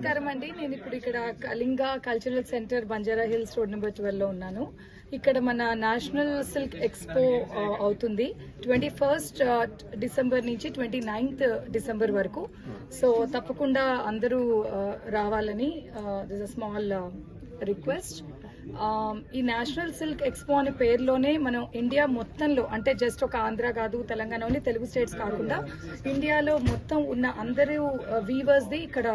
నమస్కారం అండి. నేను ఇప్పుడు ఇక్కడ Kalinga cultural centre Banjara hills road number 12 లో ఉన్నాను. ఇక్కడ మన నేషనల్ సిల్క్ ఎక్స్పో అవుతుంది 21st డిసెంబర్ నుంచి 29th డిసెంబర్ వరకు. సో తప్పకుండా అందరూ రావాలని దిస్ అ స్మాల్ రిక్వెస్ట్. ఈ నేషనల్ సిల్క్ ఎక్స్పో అనే పేరులోనే మనం ఇండియా మొత్తంలో, అంటే జస్ట్ ఒక ఆంధ్ర కాదు, తెలంగాణ, ఓన్లీ తెలుగు స్టేట్స్ కాకుండా ఇండియాలో మొత్తం ఉన్న అందరూ వీవర్స్ ది ఇక్కడ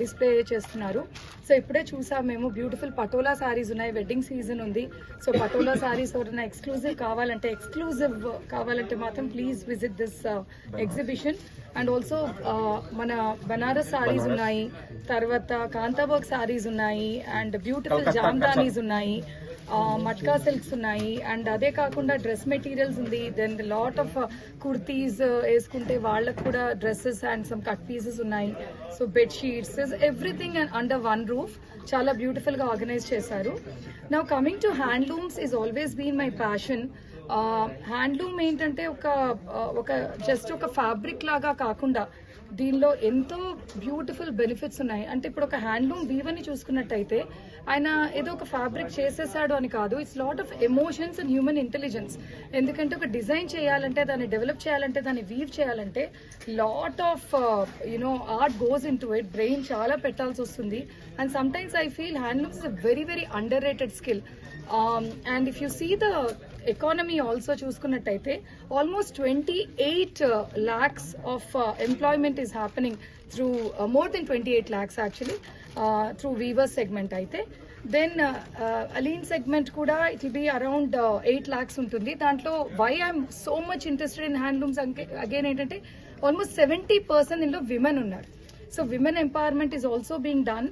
డిస్ప్లే చేస్తున్నారు. సో ఇప్పుడే చూసాం మేము, బ్యూటిఫుల్ పటోలా సారీస్ ఉన్నాయి, వెడ్డింగ్ సీజన్ ఉంది. సో పటోలా సారీస్ ఎవరైనా ఎక్స్క్లూజివ్ కావాలంటే మాత్రం please visit this exhibition. And also మన బనారస్ సారీస్ ఉన్నాయి, తర్వాత కాంతావర్క్ సారీస్ ఉన్నాయి, అండ్ బ్యూటిఫుల్ జామ్దానీస్ ఉన్నాయి, మట్కా సిల్క్స్ ఉన్నాయి, అండ్ అదే కాకుండా డ్రెస్ మెటీరియల్స్ ఉంది. దెన్ లాట్ ఆఫ్ కుర్తీస్ వేసుకుంటే వాళ్ళకు కూడా dresses and some cut pieces ఉన్నాయి. So bedsheets, everything under one roof. చాలా బ్యూటిఫుల్ గా ఆర్గనైజ్ చేశారు. Now coming to handlooms is always been my passion. Handloom ఏంటంటే ఒక జస్ట్ ఒక ఫ్యాబ్రిక్ లాగా కాకుండా దీనిలో ఎంతో బ్యూటిఫుల్ బెనిఫిట్స్ ఉన్నాయి. అంటే ఇప్పుడు ఒక హ్యాండ్లూమ్ వీవర్ని చూసుకున్నట్టయితే ఆయన ఏదో ఒక ఫ్యాబ్రిక్ చేసేసాడు అని కాదు, it's lot of emotions and human intelligence. ఎందుకంటే ఒక డిజైన్ చేయాలంటే, దాన్ని డెవలప్ చేయాలంటే, దాన్ని వీవ్ చేయాలంటే lot of art goes into it. Brain చాలా పెట్టాల్సి వస్తుంది. And sometimes I feel handlooms is a very very underrated skill. And if you see the economy also చూసుకున్నట్టయితే almost 28 lakhs of employment is happening through more than 28 lakhs actually through weaver segment అయితే. Then అలీన్ segment కూడా it will be around 8 lakhs ఉంటుంది. దాంట్లో why I'm so much interested in handlooms again ఏంటంటే almost 70% ఇందులో women ఉన్నారు. So women empowerment is also being done.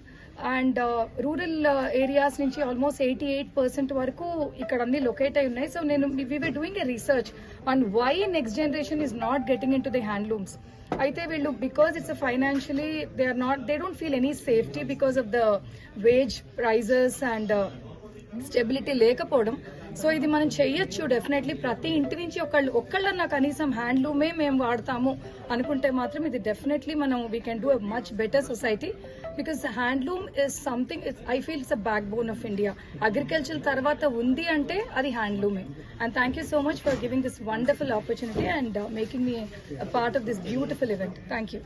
And rural areas నుంచి almost 88% వరకు ఇక్కడ అన్ని లొకేట్ అయి ఉన్నాయి. So we were doing a research on why next generation is not getting into the handlooms. అయితే వీళ్ళు because it's financially they don't feel any safety because of the wage prices and stability లేకపోవడం. So ఇది మనం చెయ్యొచ్చు definitely. ప్రతి ఇంటి నుంచి ఒక్కళ్ళన్నా కనీసం హ్యాండ్లూమే మేము వాడతాము అనుకుంటే మాత్రం ఇది డెఫినెట్లీ మనం we can do a much better society. Because handloom is something, I feel it's a backbone of India. Agriculture తర్వాత ఉంది అంటే అది హ్యాండ్లూమే. And thank you so much for giving this wonderful opportunity and making me part of this beautiful event. Thank you.